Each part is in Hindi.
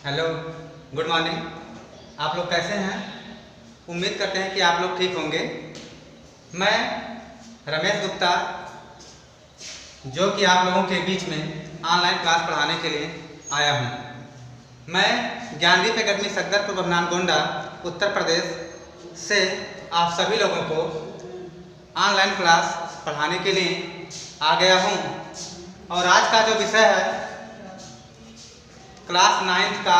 Hello, good morning. आप लोग कैसे हैं? उम्मीद करते हैं कि आप लोग ठीक होंगे। मैं रमेश गुप्ता, जो कि आप लोगों के बीच में ऑनलाइन क्लास पढ़ाने के लिए आया हूं। मैं ज्ञानदीप एकेडमी सदरपुर बभनानगोंडा उत्तर प्रदेश से आप सभी लोगों को ऑनलाइन क्लास पढ़ाने के लिए आ गया हूं। और आज का जो विषय है क्लास 9th का,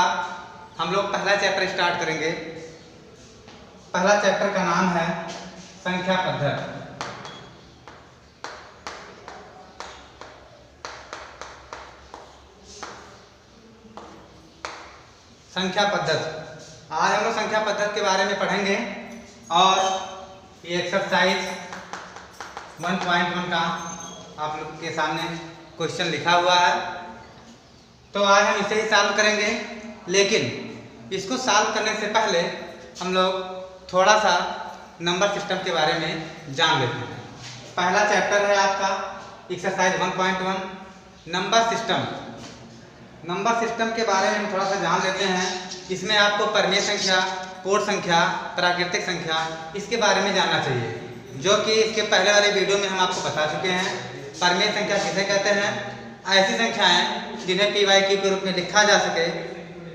हम लोग पहला चैप्टर स्टार्ट करेंगे। पहला चैप्टर का नाम है संख्या पद्धति। संख्या पद्धति, आज हम लोग संख्या पद्धति के बारे में पढ़ेंगे। और ये एक्सरसाइज 1.1 का आप लोग के सामने क्वेश्चन लिखा हुआ है, तो आज हम इसे ही सॉल्व करेंगे। लेकिन इसको सॉल्व करने से पहले हम लोग थोड़ा सा नंबर सिस्टम के बारे में जान लेते हैं। पहला चैप्टर है आपका exercise 1.1 number system. Number system के बारे में हम थोड़ा सा जान लेते हैं। इसमें आपको परिमेय संख्या, पूर्ण संख्या, प्राकृतिक संख्या, इसके बारे में जानना चाहिए, जो कि इसके पहले वाले वीडियो में हम आपको बता चुके हैं। परिमेय संख्या किसे कहते हैं? ऐसी संख्याएं जिन्हें p/q के रूप में लिखा जा सके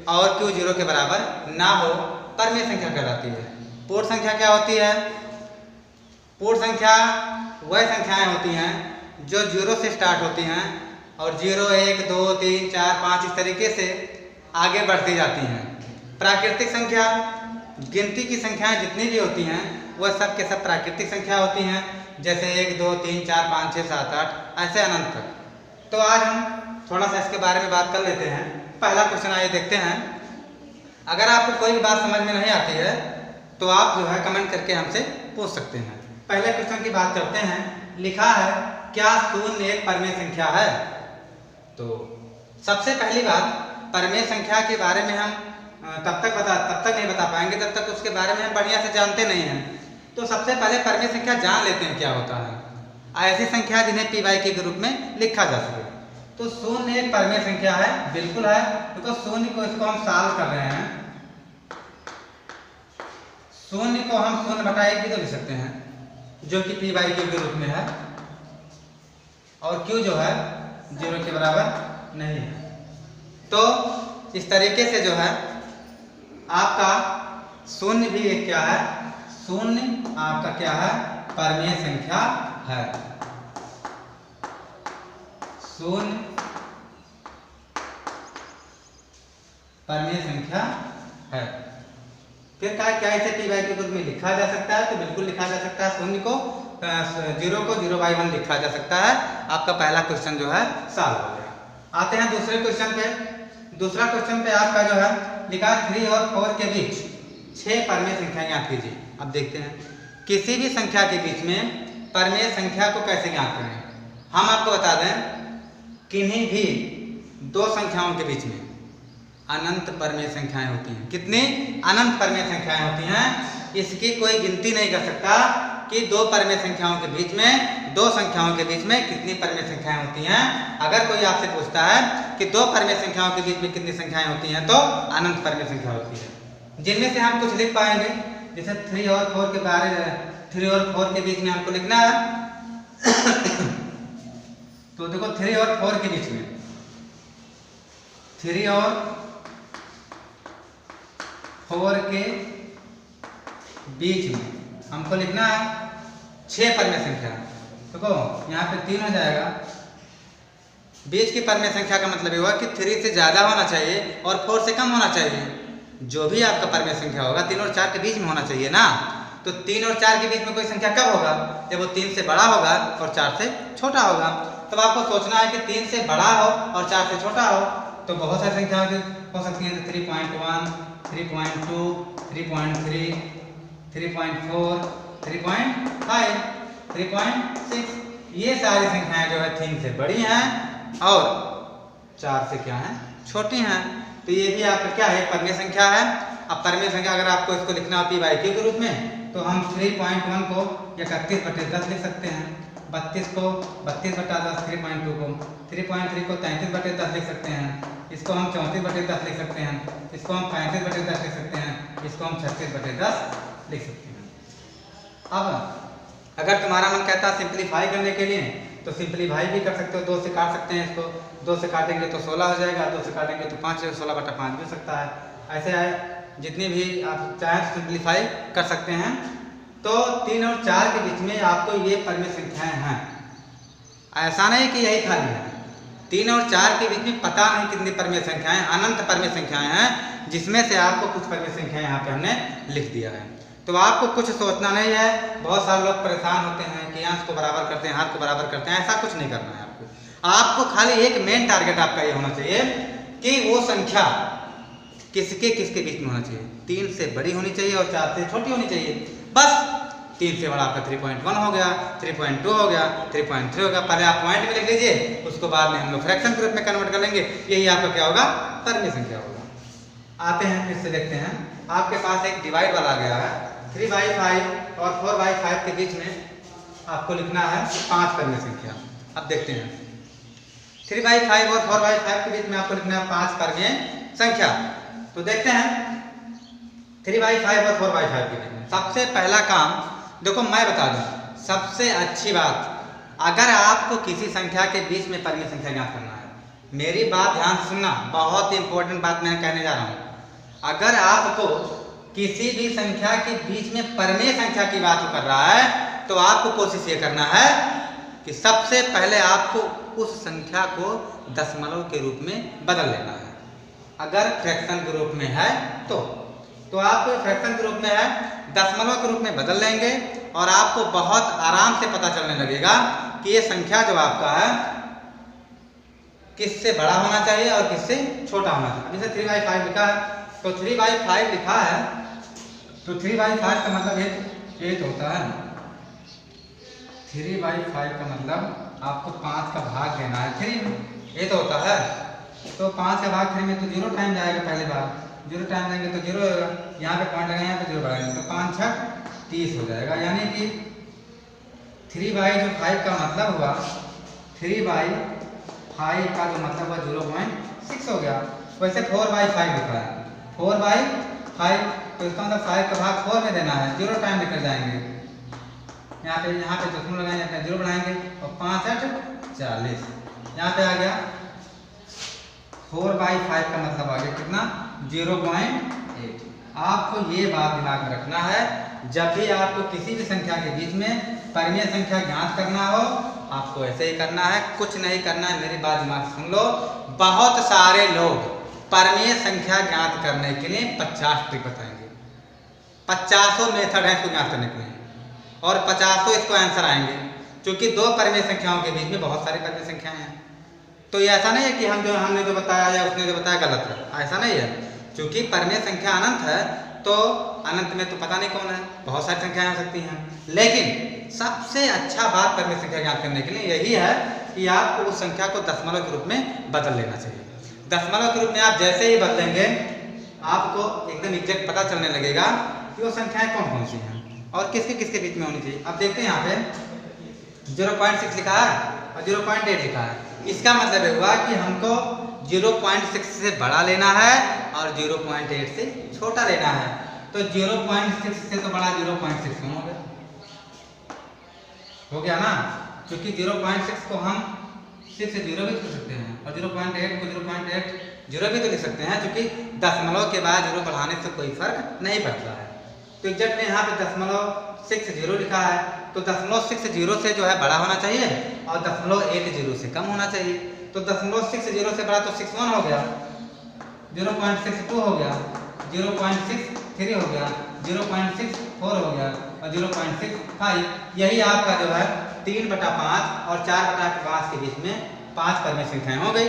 और q 0 के बराबर ना हो, परिमेय संख्या कहलाती है। पूर्ण संख्या क्या होती है? पूर्ण संख्या वह संख्याएं होती हैं जो 0 से स्टार्ट होती हैं और 0, 1, 2, 3, 4, 5 इस तरीके से आगे बढ़ती जाती हैं। प्राकृतिक संख्या, गिनती की संख्याएं जितनी भी होती हैं वह सब के सब प्राकृतिक संख्या होती हैं, जैसे 1, 2, 3, 4, 5, 6, 7, 8 ऐसे अनंत तक। तो आज हम थोड़ा सा इसके बारे में बात कर लेते हैं। पहला क्वेश्चन आइए देखते हैं। अगर आपको कोई भी बात समझ में नहीं आती है तो आप जो है कमेंट करके हमसे पूछ सकते हैं। पहले क्वेश्चन की बात करते हैं। लिखा है क्या शून्य एक परिमेय संख्या है? तो सबसे पहली बात, परिमेय संख्या के बारे में हम तब तक नहीं बता पाएंगे जब तक उसके बारे में हम बढ़िया से जानते नहीं हैं। तो सबसे पहले परिमेय संख्या जान लेते हैं क्या होता है। ऐसी संख्या जिन्हें p/q के रूप में लिखा जा सके। तो शून्य एक परिमेय संख्या है, बिल्कुल है, क्योंकि शून्य को इसको हम सॉल्व कर रहे हैं। शून्य को हम 0/1 भी तो लिख सकते हैं, जो कि p/q के रूप में है, और q जो है 0 के बराबर नहीं है। तो इस तरीके से जो है आपका शून्य भी एक क्या है? शून्य आपका क्या है? परिमेय संख्या है। शून्य परिमेय संख्या है। फिर क्या इसे p/q के रूप में लिखा जा सकता है? तो बिल्कुल लिखा जा सकता है। शून्य को 0/1 लिखा जा सकता है। आपका पहला क्वेश्चन जो है सॉल्व हो गया। आते हैं दूसरे क्वेश्चन पे। दूसरा क्वेश्चन पे आपका जो है लिखा 3 और 4 के बीच 6 परिमेय संख्या ज्ञात कीजिए। अब देखते हैं किसी भी संख्या के बीच में परिमेय संख्या को कैसे ज्ञात करें। हम आपको बता दें, किन्हीं भी दो संख्याओं के बीच में अनंत परिमेय संख्याएं होती हैं। कितनी? अनंत परिमेय संख्याएं होती हैं। इसकी कोई गिनती नहीं कर सकता कि दो परिमेय संख्याओं के बीच में, दो संख्याओं के बीच में कितनी परिमेय संख्याएं होती हैं। अगर कोई आपसे पूछता है कि दो परिमेय संख्याओं के बीच में कितनी संख्याएं होती हैं, तो अनंत परिमेय संख्या होती है। जिनमें से हम कुछ लिख पाएंगे, जैसे 3 और 4 के बारे में, 3 और 4 के बीच में हमको लिखना है। तो देखो 3 और 4 के बीच में, 3 और 4 के बीच में हमको लिखना है 6 परिमेय संख्या। देखो यहाँ पे 3 हो जाएगा। बीच की परिमेय संख्या का मतलब ये हुआ कि 3 से ज़्यादा होना चाहिए और 4 से कम होना चाहिए। जो भी आपका परिमेय संख्या होगा 3 और 4 के बीच में होना चाहिए ना। तो 3 और 4 के बीच में कोई संख्या कब होगा? जब वो 3 से बड़ा होगा और 4 से छोटा होगा। तब आपको सोचना है कि 3 से बड़ा हो और 4 से छोटा हो। तो बहुत सारी संख्याएं हो सकती हैं, 3.1, 3.2, 3.3, 3.4, 3.5, 3.6, ये सारी संख्याएं जो है 3 से बड़ी हैं और 4 से क्या हैं? छोटी हैं। तो ये भी आपका क्या है? परिमेय संख्या है। अब परिमेय संख्या अगर आपको इसको लिखना हो p/q के रूप में, तो हम 3.1 को 31/10 लिख सकते हैं। 32 को 32/10, 3.2 को 3.3 को 33/10 लिख सकते हैं। इसको हम 34/10 लिख सकते हैं, इसको हम 35/10 लिख सकते हैं, इसको हम 36/10 लिख सकते हैं। अब अगर तुम्हारा मन कहता है सिंप्लीफाई करने के लिए तो सिंप्लीफाई भी कर सकते हो, 2 से काट सकते हैं इसको, 2 से काटेंगे तो 16 हो जाएगा, 2 से काटेंगे तो 5, 16/5 भी हो सकता है। ऐसे जितनी भी आप चाहें सिंप्लीफाई कर सकते हैं। तो 3 और 4 के बीच में आपको ये परिमेय संख्याएं हैं, ऐसा नहीं कि यही खाली है। 3 और 4 के बीच में पता नहीं कितनी परिमेय संख्याएं, अनंत परिमेय संख्याएं हैं, जिसमें से आपको कुछ परिमेय संख्याएं यहाँ पे हमने लिख दिया है। तो आपको कुछ सोचना नहीं है। बहुत सारे लोग परेशान होते हैं कि अंश को बराबर करते हैं, हाथ को बराबर करते हैं, ऐसा कुछ नहीं करना है आपको खाली एक मेन टारगेट आपका ये होना चाहिए कि वो संख्या किसके किसके बीच में होना चाहिए। 3 से बड़ी होनी चाहिए और 4 से छोटी होनी चाहिए, बस। 3 से बड़ा आपका 3.1 हो गया, 3.2 हो गया, 3.3 हो गया। पहले आप पॉइंट में लिख लीजिए, उसको बाद में हम लोग फ्रैक्शन के रूप में कन्वर्ट कर लेंगे। यही आपका क्या होगा, परिमेय संख्या होगा। आते हैं फिर से देखते हैं, आपके पास एक डिवाइड वाला आ गया है। 3/5 और 4/5 के बीच में आपको लिखना है 5 परिमेय संख्या। अब देखते हैं 3/5 और 4/5 के बीच में आपको लिखना है 5 परिमेय संख्या। तो देखते हैं 3/5 और 4/5 के बीच में सबसे पहला काम, देखो मैं बता दूं, सबसे अच्छी बात, अगर आपको किसी संख्या के बीच में परिमेय संख्या ज्ञात करना है, मेरी बात ध्यान से सुनना, बहुत इंपॉर्टेंट बात मैं कहने जा रहा हूं। अगर आपको किसी भी संख्या के बीच में परिमेय संख्या की बात कर रहा है तो आपको कोशिश ये करना है कि सबसे पहले आपको उस संख्या को दशमलव के रूप में बदल लेना है। अगर फ्रैक्शन के रूप में है तो आप फ्रैक्शन के रूप में है, दशमलव के रूप में बदल लेंगे और आपको बहुत आराम से पता चलने लगेगा कि ये संख्या जो आपका है किससे बड़ा होना चाहिए और किससे छोटा होना चाहिए। जैसे 3/5 लिखा है तो 3/5 लिखा है तो 3/5 का मतलब 8 होता है। 3/5 का मतलब आपको 5 का भाग देना है 3 में, 8 होता है। तो 5 का भाग 3 में तो 0 टाइम जाएगा, पहले बार 0 टाइम देंगे तो 0 होगा, यहाँ पे पॉइंट लगाएंगे यहाँ पे 0 बढ़ाएंगे तो 5 6 30 हो जाएगा। यानी कि 3/5 का मतलब हुआ 3/5 का जो मतलब हुआ 0.6 हो गया। वैसे 4/5 लिखा है, 4/5 तो इसका मतलब 5 का भाग 4 में देना है, 0 टाइम लेकर जाएंगे, यहाँ पे दशमलव लगाएंगे, अपना 0 बढ़ाएंगे और 5 8 40, यहाँ पे आ गया 4/5 का मतलब आ गया कितना, 0.8। आपको ये बात दिमाग में रखना है, जब भी आपको किसी भी संख्या के बीच में परिमेय संख्या ज्ञात करना हो, आपको ऐसे ही करना है, कुछ नहीं करना है। मेरी बात दिमाग से सुन लो, बहुत सारे लोग परिमेय संख्या ज्ञात करने के लिए 50 ट्रिक बताएंगे, 50 मेथड है इसको ज्ञात करने के लिए और 50 इसको आंसर आएंगे, क्योंकि दो परिमेय संख्याओं के बीच में बहुत सारी परिमेय संख्याएं हैं। तो ये ऐसा नहीं है कि हमने जो बताया या उसने जो बताया गलत है, ऐसा नहीं है। क्योंकि परिमेय संख्या अनंत है तो अनंत में तो पता नहीं कौन है, बहुत सारी संख्याएं हो सकती हैं। लेकिन सबसे अच्छा बात परिमेय संख्या ज्ञात करने के लिए यही है कि आपको उस संख्या को दशमलव के रूप में बदल लेना चाहिए। दशमलव के रूप में आप जैसे ही बदलेंगे आपको एकदम एग्जैक्ट पता चलने लगेगा कि वो संख्याएं कौन कौन सी हैं और किसके किसके बीच में होनी चाहिए। अब देखते हैं यहाँ पे 0.6 लिखा है और 0.8 लिखा है। इसका मतलब हुआ कि हमको 0.6 से बड़ा लेना है और 0.8 से छोटा लेना है। तो 0.6 से तो बड़ा 0.6 क्यों हो गया ना, क्योंकि 0.6 को हम 6 से 0 भी लिख सकते हैं और 0.8 को 0.8 0 भी तो लिख सकते हैं, क्योंकि दशमलव के बाद 0 बढ़ाने से कोई फर्क नहीं पड़ता है। तो एग्जैक्ट में यहाँ पे 0.60 लिखा है, तो 0.60 से जो है बड़ा होना चाहिए और 0.80 से कम होना चाहिए। तो 0.60 से बड़ा तो 61 हो गया, 0.62 हो गया, 0.63 हो गया, 0.64 हो गया और 0.65। यही आपका जो है 3/5 और 4/5 के बीच में 5 परिमेय संख्याएं हो गई।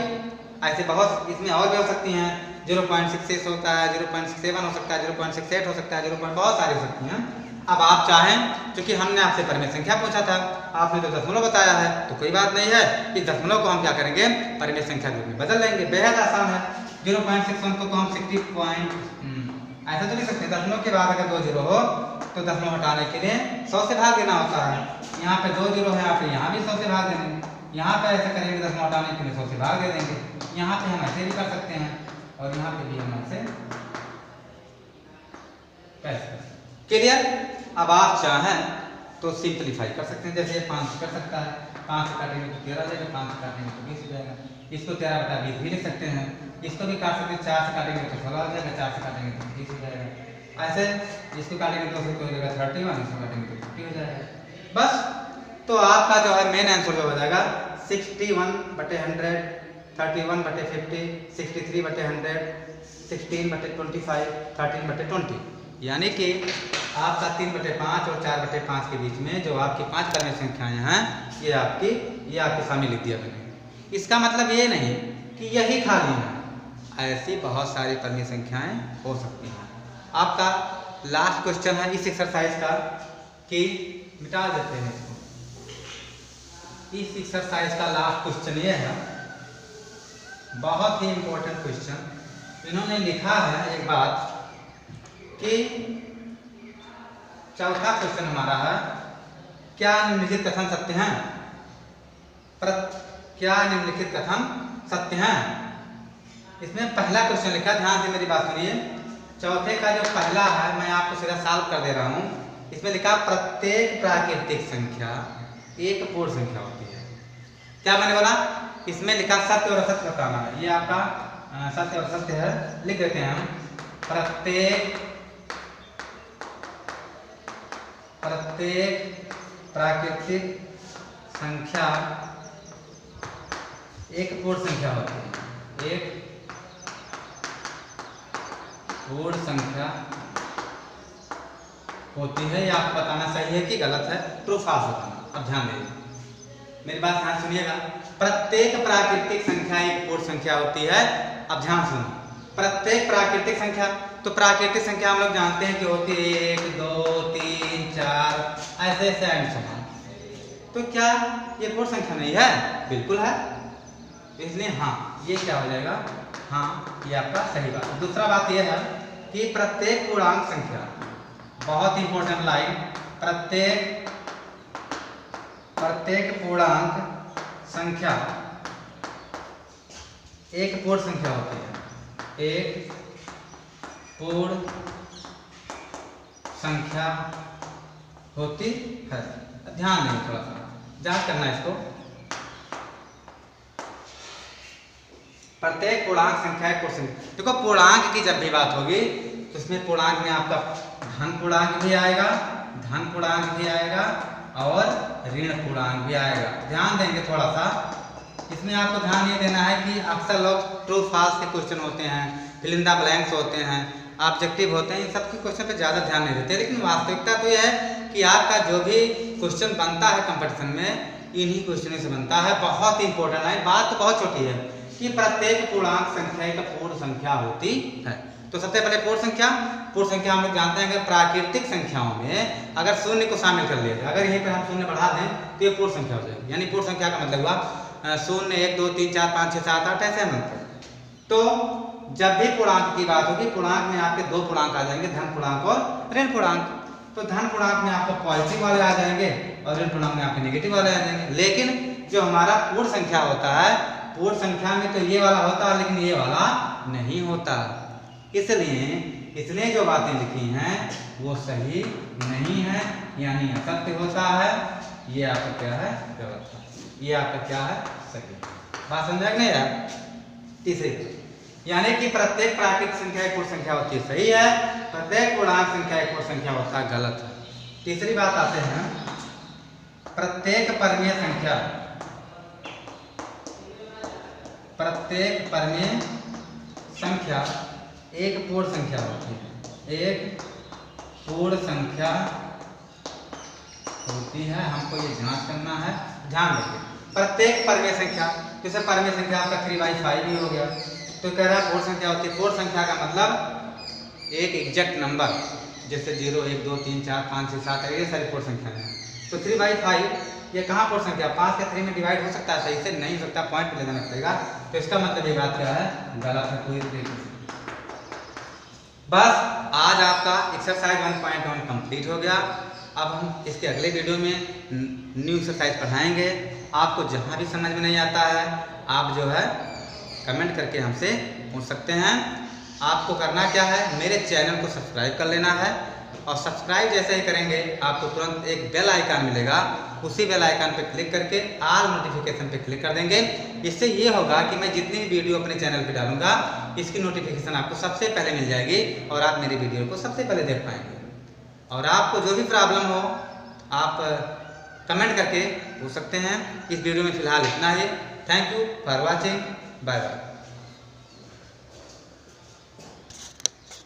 ऐसे बहुत इसमें और भी हो सकती हैं, 0.66 होता है, 0.67 हो सकता है, 0.68 हो सकता है, बहुत सारी हो सकती हैं। अब आप चाहें, क्योंकि हमने आपसे परिमेय संख्या पूछा था, आपने तो दशमलव बताया है, तो कोई बात नहीं है, इस दशमलव को हम क्या करेंगे, परिमेय संख्या के रूप में बदल लेंगे। बेहद आसान है। 0.61 को हम 60 ऐसा तो लिख सकते हैं। दशमलव के बाद अगर 2 0 हो तो दशमलव हटाने के लिए 100 से भाग देना होता है। यहाँ पे 2 0 है, आप यहाँ भी 100 से भाग देंगे, यहाँ पे ऐसा करेंगे, दशमलव हटाने के लिए 100 से भाग दे देंगे। यहाँ पे हम ऐसे भी कर सकते हैं और यहाँ पे भी हम ऐसे कैसे। क्लियर? अब आप चाहें तो सिंपलीफाई कर सकते हैं, जैसे 5 से कर सकता है, 5 से काटेंगे तो 13 हो जाएगा, 5 से काटेंगे तो 20 हो जाएगा। इसको 13/20 भी लिख सकते हैं, इसको भी काट सकते हैं, 4 से काटेंगे तो 16 हो जाएगा, 4 से काटेंगे तो 20 हो जाएगा। ऐसे इसको काटेंगे तो उसको हो जाएगा 31, इसको काटेंगे तो 50 हो जाएगा। बस तो आपका जो है मेन आंसर जो हो जाएगा 61/100, 31/50, 63/100, 16/25, 13/20। यानी कि आपका 3/5 और 4/5 के बीच में जो आपकी 5 परिमेय संख्याएं हैं ये आपके सामने लिख दिया मैंने। इसका मतलब ये नहीं कि यही खाली है, ऐसी बहुत सारी परिमेय संख्याएं हो सकती हैं। आपका लास्ट क्वेश्चन है इस एक्सरसाइज का कि मिटा देते हैं इसको। इस एक्सरसाइज का लास्ट क्वेश्चन ये है, बहुत ही इंपॉर्टेंट क्वेश्चन। इन्होंने लिखा है एक बात कि चौथा क्वेश्चन हमारा है, क्या निम्नलिखित कथन सत्य हैं? क्या निम्नलिखित कथन सत्य हैं? इसमें पहला क्वेश्चन लिखा, ध्यान से मेरी बात सुनिए। चौथे का जो पहला है मैं आपको सीधा सॉल्व कर दे रहा हूं। इसमें लिखा प्रत्येक प्राकृतिक संख्या एक पूर्ण संख्या होती है। क्या मैंने बोला? इसमें लिखा सत्य और असत्य बताना है। ये आपका सत्य और असत्य है, लिख देते हैं हम। प्रत्येक प्राकृतिक संख्या एक पूर्ण संख्या होती है। एक पूर्ण संख्या होती है। या आपको बताना सही है कि गलत है, ट्रू फॉल्स बताना। अब ध्यान दीजिए, मेरी बात ध्यान सुनिएगा। प्रत्येक प्राकृतिक संख्या एक पूर्ण संख्या होती है। अब ध्यान सुनो, प्रत्येक प्राकृतिक संख्या, तो प्राकृतिक संख्या हम लोग जानते हैं कि होती है 1, 2, 3, 4 ऐसे ऐसे एंड समान। तो क्या ये पूर्ण संख्या नहीं है? बिल्कुल है। इसलिए हाँ, ये क्या हो जाएगा? हाँ, ये आपका सही बात। दूसरा बात यह है कि प्रत्येक पूर्णांक संख्या, बहुत इंपॉर्टेंट लाइन, प्रत्येक पूर्णांक संख्या एक पूर्ण संख्या होती है। एक पूर्ण संख्या होती है। ध्यान दें, थोड़ा सा जांच करना है इसको। प्रत्येक पूर्णांक संख्या एक पूर्ण संख्या। देखो, पूर्णांक की जब भी बात होगी तो इसमें पूर्णांक में आपका धन पूर्णांक भी आएगा, धन पूर्णांक भी आएगा और ऋण पूर्णांक भी आएगा। ध्यान देंगे थोड़ा सा। इसमें आपको ध्यान ये देना है कि अक्सर लोग ट्रू फॉल्स के क्वेश्चन होते हैं, फिल इन द ब्लैंक्स होते हैं, ऑब्जेक्टिव होते हैं, इन सब के क्वेश्चन पे ज़्यादा ध्यान नहीं देते। लेकिन वास्तविकता तो यह है कि आपका जो भी क्वेश्चन बनता है कंपटीशन में, इन्हीं क्वेश्चनों से बनता है। बहुत ही इंपॉर्टेंट है, बात तो बहुत छोटी है कि प्रत्येक पूर्णांक संख्या एक पूर्ण संख्या होती है। तो सबसे पहले पूर्ण संख्या हम लोग जानते हैं कि प्राकृतिक संख्याओं में अगर शून्य को शामिल कर लिया जाए, अगर यहीं पर हम शून्य बढ़ा दें तो ये पूर्ण संख्या हो जाएगी। यानी पूर्ण संख्या का मतलब हुआ 0, 1, 2, 3, 4, 5, 6, 7, 8 ऐसे बनते हैं। तो जब भी पूर्णांक की बात होगी, पूर्णांक में आपके दो पूर्णांक आ जाएंगे, धन पूर्णांक और ऋण पूर्णांक। तो धन पूर्णांक में आपको पॉजिटिव वाले आ जाएंगे और ऋण पूर्णांक में आपके नेगेटिव वाले आ जाएंगे। लेकिन जो हमारा पूर्ण संख्या होता है, पूर्ण संख्या में तो ये वाला होता है लेकिन ये वाला नहीं होता। इसलिए जो बातें लिखी हैं वो सही नहीं है, यानी असत्य होता है। ये आपका क्या है? गलत है। ये आपका क्या है? सही। बात समझा कि नहीं यार? तीसरी, यानी कि प्रत्येक प्राकृतिक संख्या एक पूर्ण संख्या होती है, सही है। प्रत्येक पूर्णांक संख्या एक पूर्ण संख्या होता है, गलत है। तीसरी बात आते हैं, प्रत्येक परिमेय संख्या, प्रत्येक परिमेय संख्या एक पूर्ण संख्या होती है। एक पूर्ण संख्या होती है, हमको ये जांच करना है। ध्यान रखिए, प्रत्येक परिमेय संख्या, जैसे परिमेय संख्या आपका 3/5 भी हो गया, तो कह रहा है पूर्ण संख्या होती है। पूर्ण संख्या का मतलब एक एग्जैक्ट नंबर, जैसे 0, 1, 2, 3, 4, 5, 6, 7 ये सारी पूर्ण संख्या है। तो 3/5 ये कहाँ पूर्ण संख्या? 5 के 3 में डिवाइड हो सकता है? सही से नहीं हो सकता, पॉइंट पे ले जाना पड़ेगा। तो इसका मतलब ये बात क्या है? गलत है पूरी तरीके से। बस आज आपका एक्सरसाइज 1.1 कंप्लीट हो गया। अब हम इसके अगले वीडियो में न्यू एक्सरसाइज पढ़ाएंगे। आपको जहाँ भी समझ में नहीं आता है, आप जो है कमेंट करके हमसे पूछ सकते हैं। आपको करना क्या है, मेरे चैनल को सब्सक्राइब कर लेना है और सब्सक्राइब जैसे ही करेंगे आपको तुरंत एक बेल आइकन मिलेगा, उसी बेल आइकन पर क्लिक करके ऑल नोटिफिकेशन पे क्लिक कर देंगे। इससे ये होगा कि मैं जितनी भी वीडियो अपने चैनल पे डालूंगा इसकी नोटिफिकेशन आपको सबसे पहले मिल जाएगी और आप मेरी वीडियो को सबसे पहले देख पाएंगे। और आपको जो भी प्रॉब्लम हो आप कमेंट करके पूछ सकते हैं। इस वीडियो में फ़िलहाल इतना ही। Thank you for watching. Bye bye.